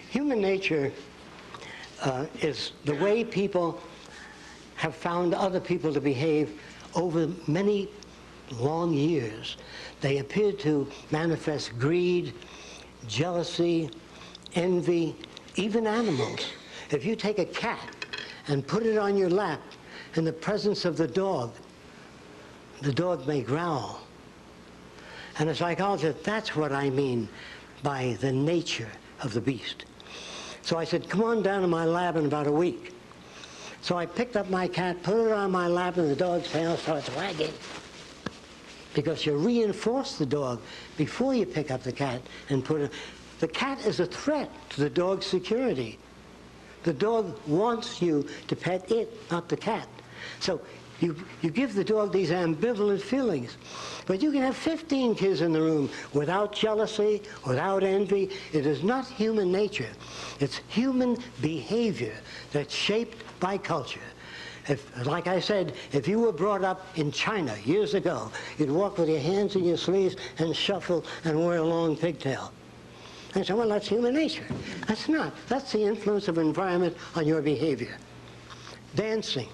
Human nature is the way people have found other people to behave over many long years. They appear to manifest greed, jealousy, envy, even animals. If you take a cat and put it on your lap in the presence of the dog may growl. And a psychologist, that's what I mean by the nature of the beast. So I said, come on down to my lab in about a week. So I picked up my cat, put it on my lap, and the dog's tail starts wagging. Because you reinforce the dog before you pick up the cat and put it. The cat is a threat to the dog's security. The dog wants you to pet it, not the cat. So You give the dog these ambivalent feelings. But you can have 15 kids in the room without jealousy, without envy. It is not human nature. It's human behavior that's shaped by culture. Like I said, if you were brought up in China years ago, you'd walk with your hands in your sleeves and shuffle and wear a long pigtail. And say, well, that's human nature. That's not. That's the influence of environment on your behavior. Dancing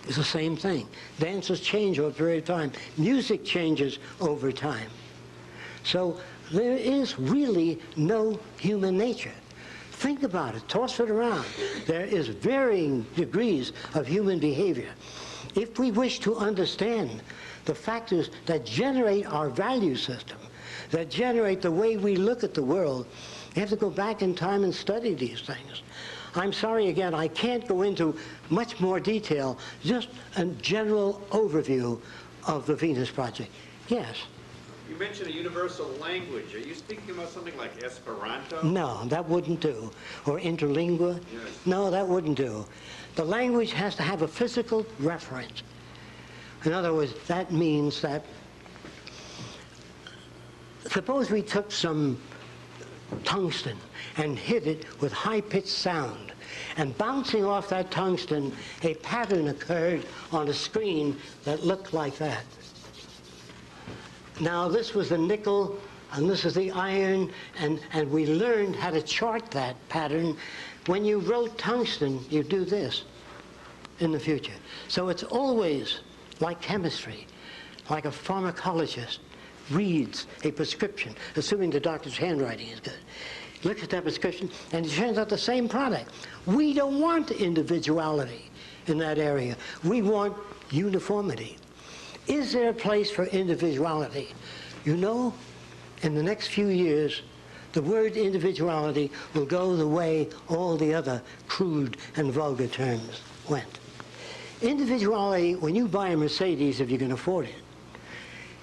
is the same thing. Dances change over a period of time. Music changes over time. So there is really no human nature. Think about it. Toss it around. There is varying degrees of human behavior. If we wish to understand the factors that generate our value system, that generate the way we look at the world, we have to go back in time and study these things. I'm sorry again, I can't go into much more detail, just a general overview of the Venus Project. Yes? You mentioned a universal language. Are you speaking about something like Esperanto? No, that wouldn't do. Or interlingua? Yes. No, that wouldn't do. The language has to have a physical reference. In other words, that means that, suppose we took some tungsten and hit it with high-pitched sound, and bouncing off that tungsten, a pattern occurred on a screen that looked like that. Now, this was the nickel, and this is the iron, and we learned how to chart that pattern. When you wrote tungsten, you do this in the future. So it's always like chemistry, like a pharmacologist reads a prescription, assuming the doctor's handwriting is good. Looks at that prescription, and it turns out the same product. We don't want individuality in that area. We want uniformity. Is there a place for individuality? You know, in the next few years, the word individuality will go the way all the other crude and vulgar terms went. Individuality, when you buy a Mercedes, if you can afford it,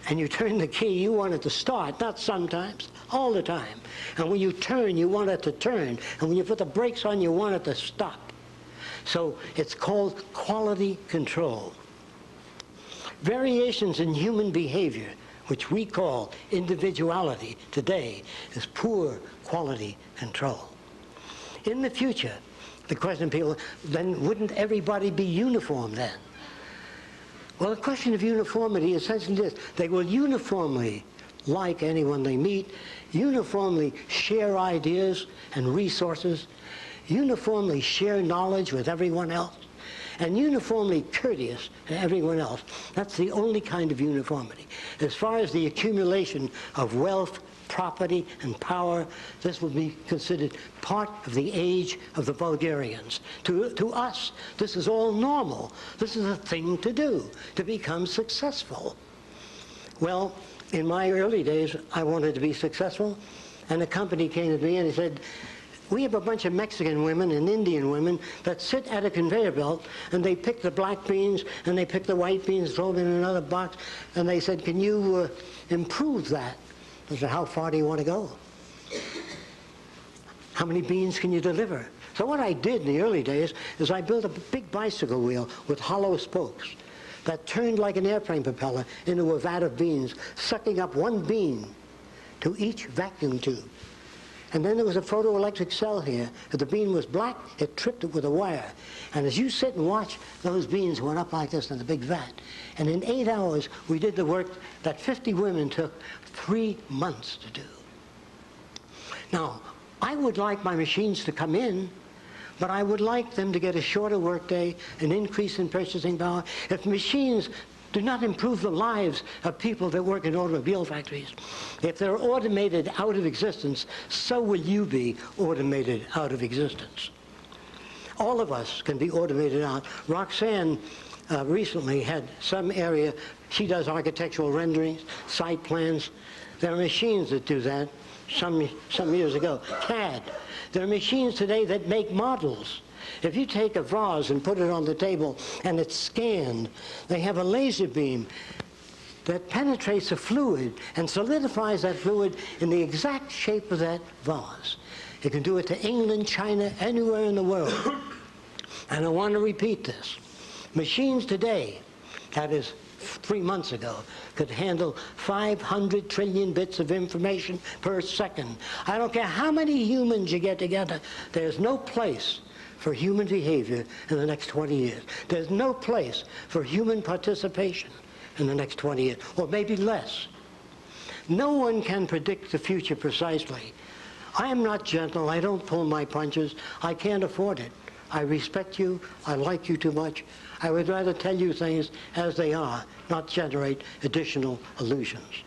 and you turn the key, you want it to start, not sometimes, all the time. And when you turn, you want it to turn. And when you put the brakes on, you want it to stop. So it's called quality control. Variations in human behavior, which we call individuality today, is poor quality control. In the future, the question of people, then wouldn't everybody be uniform then? Well, the question of uniformity is essentially this. They will uniformly like anyone they meet, uniformly share ideas and resources, uniformly share knowledge with everyone else, and uniformly courteous to everyone else. That's the only kind of uniformity. As far as the accumulation of wealth, property, and power, this will be considered part of the age of the Bulgarians. To us, this is all normal. This is a thing to do, to become successful. Well, in my early days, I wanted to be successful, and a company came to me and he said, we have a bunch of Mexican women and Indian women that sit at a conveyor belt, and they pick the black beans, and they pick the white beans, throw them in another box, and they said, can you improve that? I said, how far do you want to go? How many beans can you deliver? So what I did in the early days is I built a big bicycle wheel with hollow spokes that turned like an airplane propeller into a vat of beans, sucking up one bean to each vacuum tube. And then there was a photoelectric cell here. If the bean was black, it tripped it with a wire. And as you sit and watch, those beans went up like this in the big vat. And in 8 hours, we did the work that 50 women took 3 months to do. Now, I would like my machines to come in, but I would like them to get a shorter workday, an increase in purchasing power. If machines do not improve the lives of people that work in automobile factories, if they're automated out of existence, so will you be automated out of existence. All of us can be automated out. Roxanne recently had some area, she does architectural renderings, site plans. There are machines that do that some years ago. CAD. There are machines today that make models. If you take a vase and put it on the table and it's scanned, they have a laser beam that penetrates a fluid and solidifies that fluid in the exact shape of that vase. You can do it to England, China, anywhere in the world. And I want to repeat this. Machines today, that is 3 months ago, could handle 500 trillion bits of information per second. I don't care how many humans you get together, there's no place for human behavior in the next 20 years. There's no place for human participation in the next 20 years, or maybe less. No one can predict the future precisely. I am not gentle. I don't pull my punches. I can't afford it. I respect you. I like you too much. I would rather tell you things as they are, not generate additional illusions.